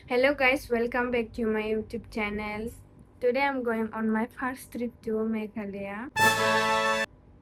Hello guys, welcome back to my YouTube channel. Today I'm going on my first trip to Meghalaya.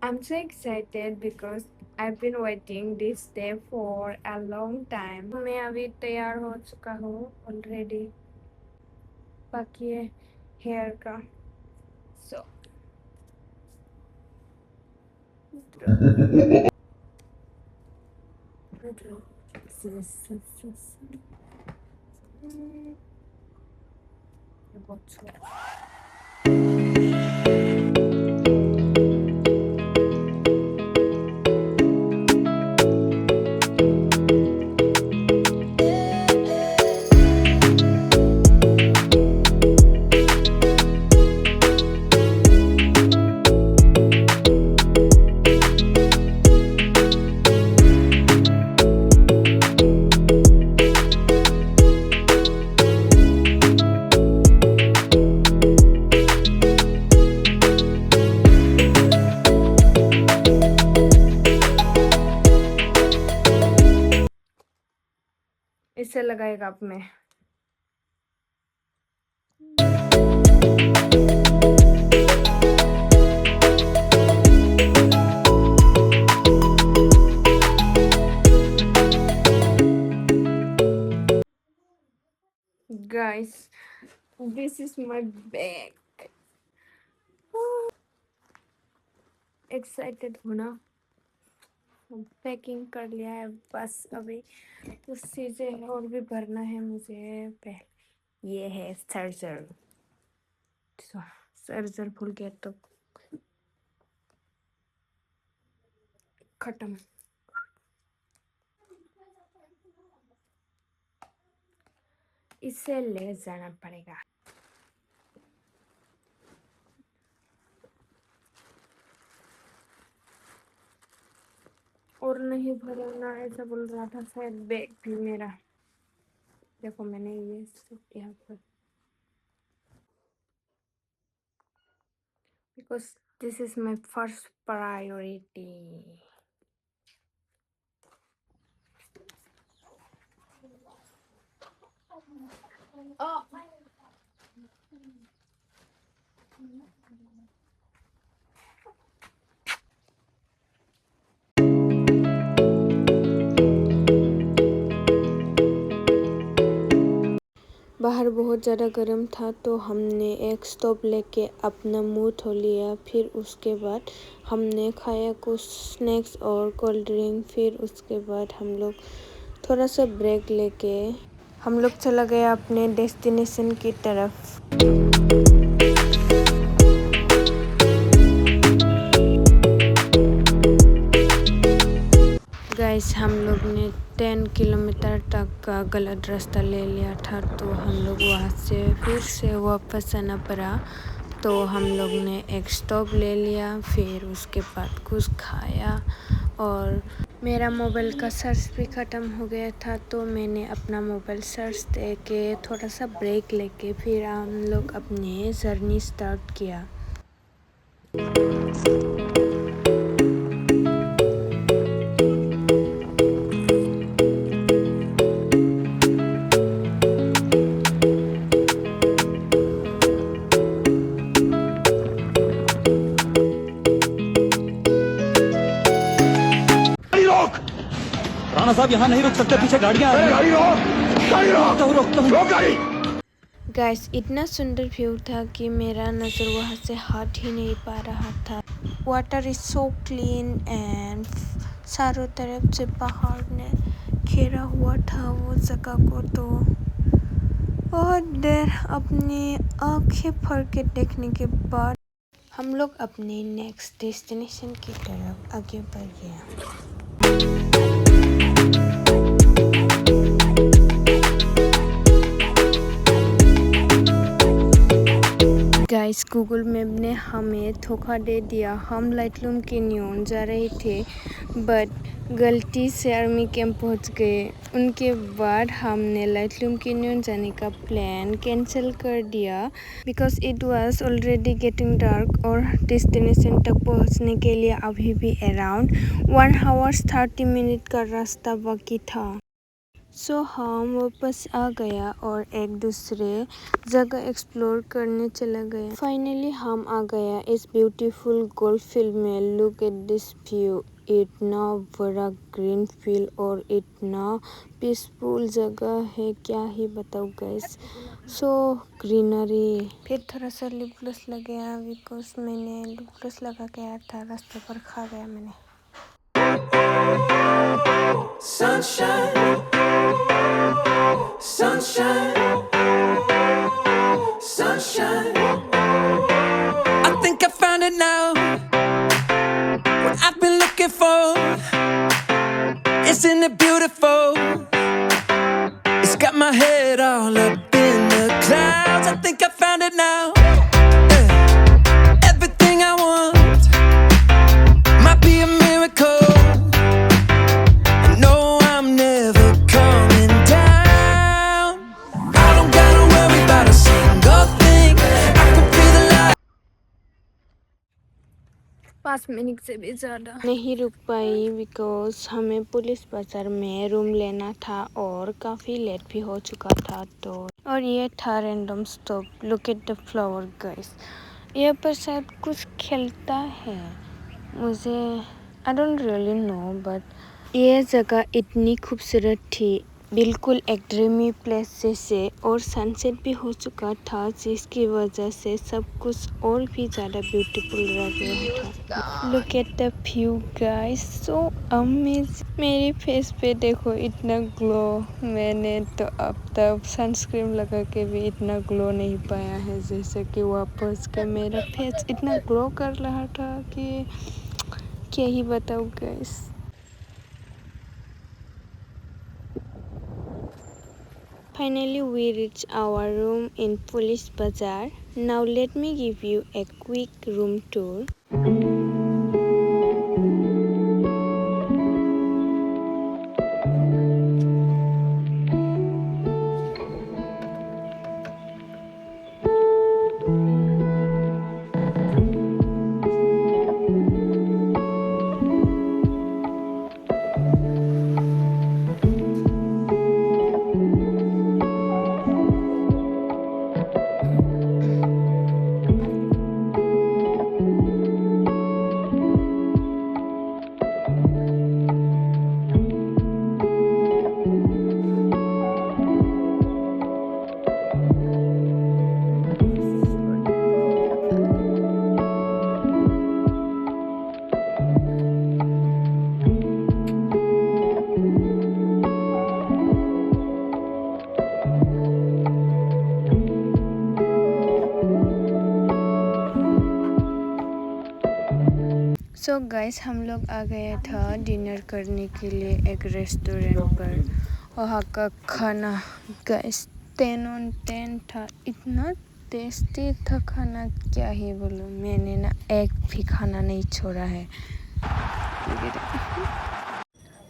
I'm so excited because I've been waiting this day for a long time. मैं अभी तैयार हो चुका हूँ already. बाकी है hair का. So इससे लगाएगा आप में. Guys, this is my bag. Excited हो ना. पैकिंग कर लिया है, बस अभी कुछ चीज़ें और भी भरना है मुझे. पहले ये है चार्जर. चार्जर भूल गया तो खत्म. इसे ले जाना पड़ेगा. और नहीं भरना ऐसा बोल रहा था शायद बैग भी मेरा. देखो मैंने ये सब यहाँ पर, because this is my first priority. Oh. बाहर बहुत ज़्यादा गर्म था तो हमने एक स्टोव लेके अपना मुंह धो लिया. फिर उसके बाद हमने खाया कुछ स्नैक्स और कोल्ड ड्रिंक. फिर उसके बाद हम लोग थोड़ा सा ब्रेक लेके हम लोग चला गया अपने डेस्टिनेशन की तरफ. गाइस, हम लोग ने 10 किलोमीटर तक का गलत रास्ता ले लिया था तो हम लोग वहाँ से फिर से वापस आना पड़ा. तो हम लोग ने एक स्टॉप ले लिया. फिर उसके बाद कुछ खाया और मेरा मोबाइल का चार्ज भी ख़त्म हो गया था तो मैंने अपना मोबाइल चार्ज दे के थोड़ा सा ब्रेक लेके फिर हम लोग अपनी जर्नी स्टार्ट किया. राणा साहब यहाँ नहीं रुक सकते, पीछे गाड़ियाँ आ रही हैं. रोक गाड़ी. गाइस, इतना सुंदर व्यू था कि मेरा नज़र वहाँ से हट ही नहीं पा रहा था. Water is so clean and चारों तरफ से पहाड़ ने घेरा हुआ था वो जगह को. तो बहुत देर अपनी आंखें भर के देखने के बाद हम लोग अपने नेक्स्ट डेस्टिनेशन की तरफ आगे बढ़ गए. गाइस, गूगल मैप ने हमें धोखा दे दिया. हम लाइटलूम कैनियन जा रहे थे बट गलती से आर्मी कैंप पहुंच गए. उनके बाद हमने लाइटलूम कैनियन जाने का प्लान कैंसिल कर दिया because it was already getting dark और डेस्टिनेशन तक पहुंचने के लिए अभी भी अराउंड 1 आवर 30 मिनट का रास्ता बाकी था. सो हम वापस आ गया और एक दूसरे जगह एक्सप्लोर करने चला गया। फाइनली हम आ गया इस ब्यूटीफुल गोल्फ फील्ड में। लुक एट दिस व्यू, इतना बड़ा ग्रीन फील्ड और इतना पीसफुल जगह है, क्या ही बताऊँ गाइस। सो ग्रीनरी। फिर थोड़ा सा लिप ग्लॉस लगाया बिकॉज मैंने लिप ग्लॉस लगा के आया था, रास्ते पर खा गया मैंने। Sunshine, sunshine, sunshine. I think I found it now. What I've been looking for. Isn't it beautiful? It's got my head all up in the clouds. I think I found it now. Everything I want might be a miracle. पाँच minute से भी ज़्यादा नहीं रुक पाई because हमें police बाजार में room लेना था और काफ़ी लेट भी हो चुका था। तो और ये था random stop. Look at the flower guys. ये पर शायद कुछ खेलता है, मुझे I don't really know, but ये जगह इतनी खूबसूरत थी, बिल्कुल एक ड्रीमी प्लेस जैसे। और सनसेट भी हो चुका था जिसकी वजह से सब कुछ और भी ज़्यादा ब्यूटीफुल लग रहा था। Look at the view guys, so amazing. मेरी फेस पे देखो इतना ग्लो। मैंने तो अब तक सनस्क्रीन लगा के भी इतना ग्लो नहीं पाया है, जैसे कि वापस के मेरा फेस इतना ग्लो कर रहा था कि क्या ही बताऊँ guys. Finally, we reached our room in Police Bazaar. Now let me give you a quick room tour. So guys, हम लोग आ गया था डिनर करने के लिए एक रेस्टोरेंट पर। वहाँ का खाना गाइस 10 on 10 था, इतना टेस्टी था खाना, क्या ही बोलूँ। मैंने ना एक भी खाना नहीं छोड़ा है।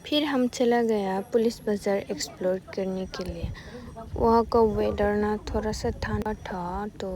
फिर हम चला गया पुलिस बाज़ार एक्सप्लोर करने के लिए। वहाँ का वेदर ना थोड़ा सा ठंडा था, तो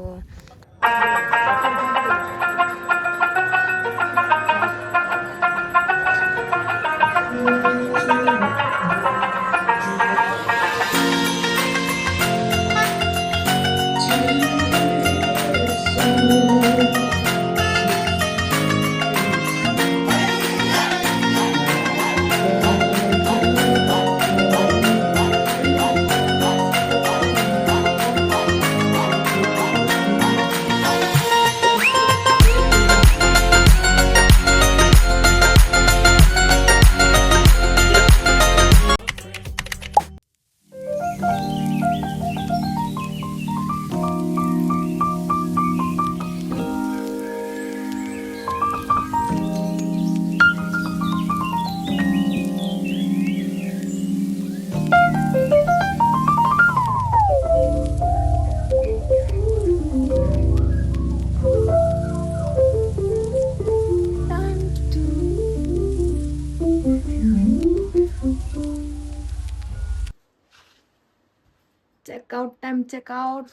check out.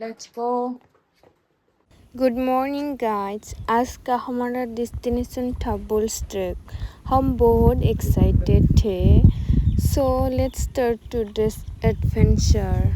Let's go. Good morning guys. आज का हमारा डेस्टिनेशन था बुल्स ट्रैक। हम बहुत एक्साइटेड थे। So let's start to this adventure.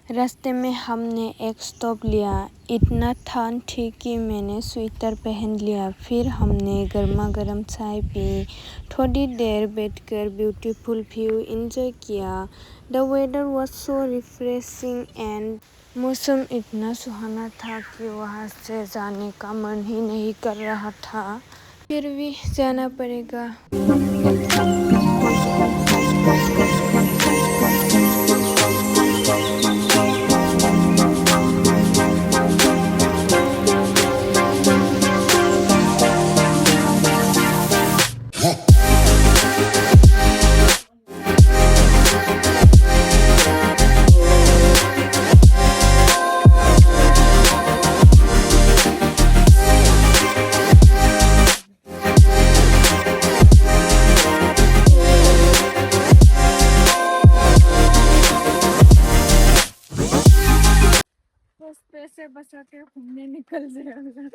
रास्ते में हमने एक स्टॉप लिया। इतना ठंड थी कि मैंने स्वेटर पहन लिया। फिर हमने गर्मा गर्म चाय पी, थोड़ी देर बैठकर ब्यूटीफुल व्यू एंजॉय किया। The weather was so refreshing and मौसम इतना सुहाना था कि वहाँ से जाने का मन ही नहीं कर रहा था। फिर भी जाना पड़ेगा। पैसे बचा के घूमने निकल जाएगा।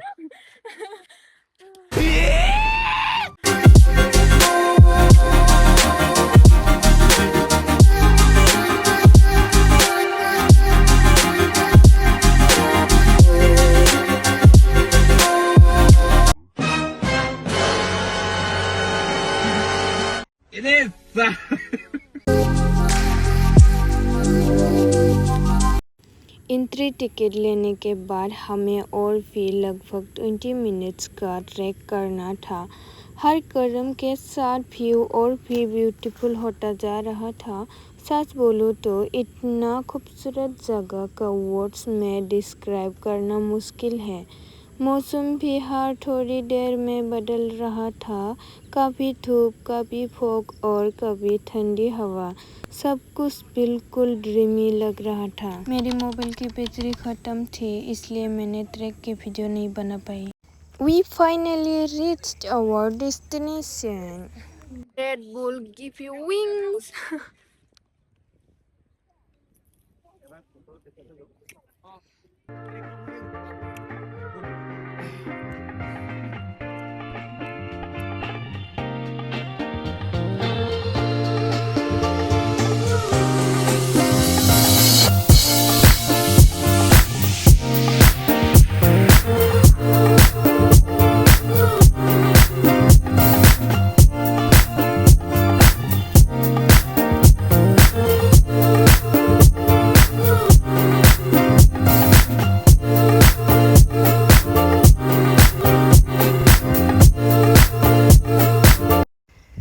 एंट्री टिकट लेने के बाद हमें और भी लगभग 20 मिनट्स का ट्रैक करना था। हर कदम के साथ व्यू और भी ब्यूटीफुल होता जा रहा था। सच बोलूं तो इतना खूबसूरत जगह का वर्ड्स में डिस्क्राइब करना मुश्किल है। मौसम भी हर थोड़ी देर में बदल रहा था, कभी धूप, कभी फॉग और कभी ठंडी हवा। सब कुछ बिल्कुल ड्रीमी लग रहा था। मेरी मोबाइल की बैटरी खत्म थी, इसलिए मैंने ट्रैक की वीडियो नहीं बना पाई। We finally reached our destination. Red Bull give you wings.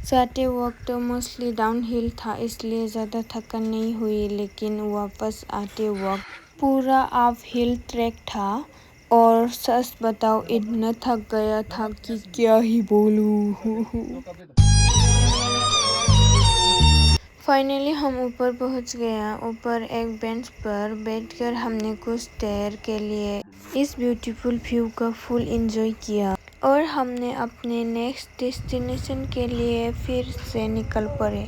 जाते वक्त मोस्टली डाउनहिल था, इसलिए ज़्यादा थकान नहीं हुई, लेकिन वापस आते वक्त पूरा अपहिल ट्रैक था। और सच बताओ, इतना थक गया था कि क्या ही बोलूं। फाइनली हम ऊपर पहुंच गया। ऊपर एक बेंच पर बैठकर हमने कुछ देर के लिए इस ब्यूटीफुल व्यू का फुल एंजॉय किया और हमने अपने नेक्स्ट डेस्टिनेशन के लिए फिर से निकल पड़े।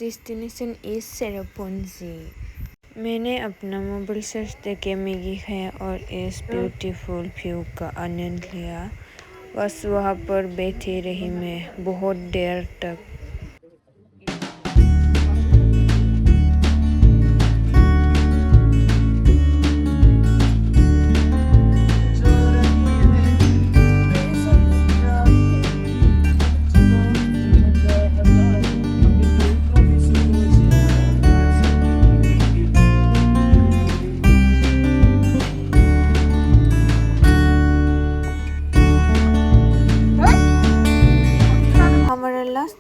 destination is Cherrapunji. मैंने अपना मोबाइल सर्च करके मैगी खाया और इस ब्यूटीफुल व्यू का आनंद लिया। बस वहाँ पर बैठी रही मैं बहुत देर तक।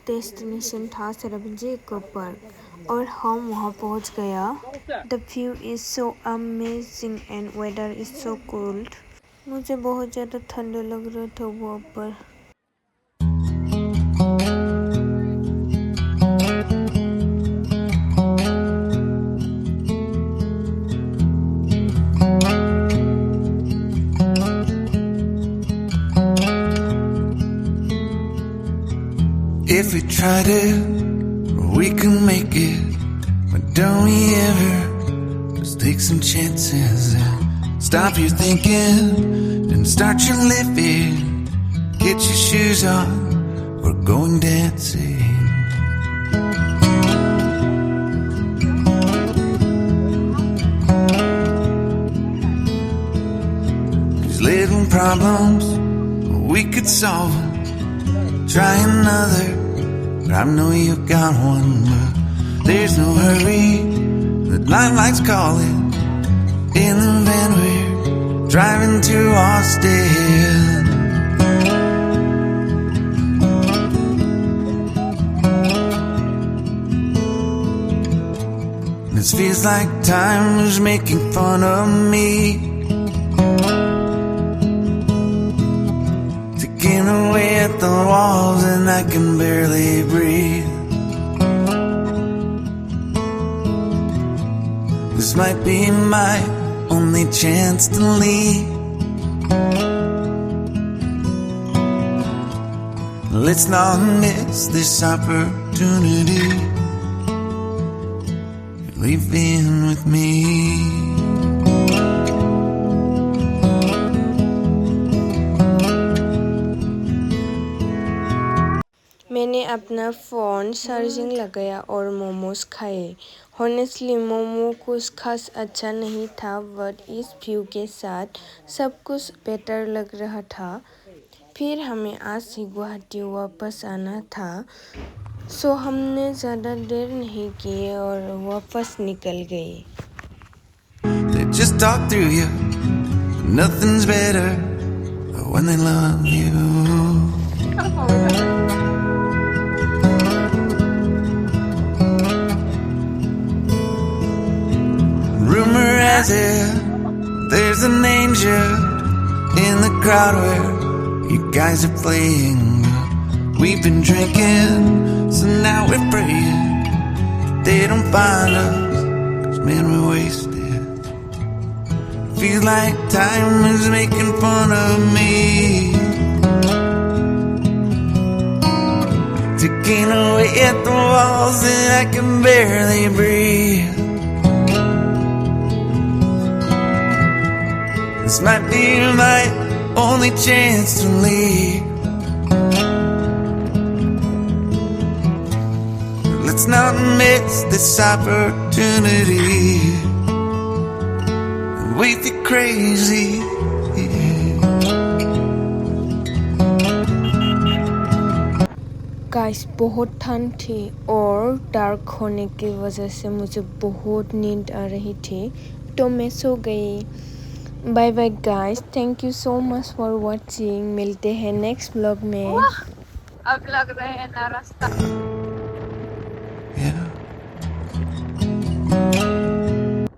डेस्टिनेशन था सेरापुंजी इको पार्क और हम वहाँ पहुँच गया। The view is so amazing and weather is so cold. मुझे बहुत ज़्यादा ठंडा लग रहा था वहाँ पर। If we try to, we can make it. But don't we ever just take some chances and stop your thinking and start your living. Get your shoes on, we're going dancing. These little problems, we could solve them. Try another, but I know you got one. But there's no hurry, the limelight's calling. In the van we're driving to Austin. This feels like time is making fun of me. Taking away at the walls and I can barely breathe. This might be my only chance to leave. Let's not miss this opportunity. You're leaving with me. मैंने अपना phone charging लगाया और मोमोज खाए। Honestly momo कुछ खास अच्छा नहीं था, बट इस व्यू के साथ सब कुछ बेटर लग रहा था। फिर हमें आज ही गुवाहाटी वापस आना था, सो हमने ज़्यादा देर नहीं की और वापस निकल गए। They just talk through you. Nothing's better when they love you. Rumor has it there's an angel in the crowd where you guys are playing. We've been drinking, so now we're praying they don't find us, 'cause man we're wasted. Feels like time is making fun of me. Taking away at the walls and I can barely breathe. This might be my only chance to leave. Let's not miss this opportunity. We think crazy. Guys बहुत ठंड थी और dark होने की वजह से मुझे बहुत नींद आ रही थी, तो मैं सो गई। Bye bye guys, thank you so much for watching. मिलते हैं नेक्स्ट ब्लॉग में। अब लग रहे हैं ना रास्ता।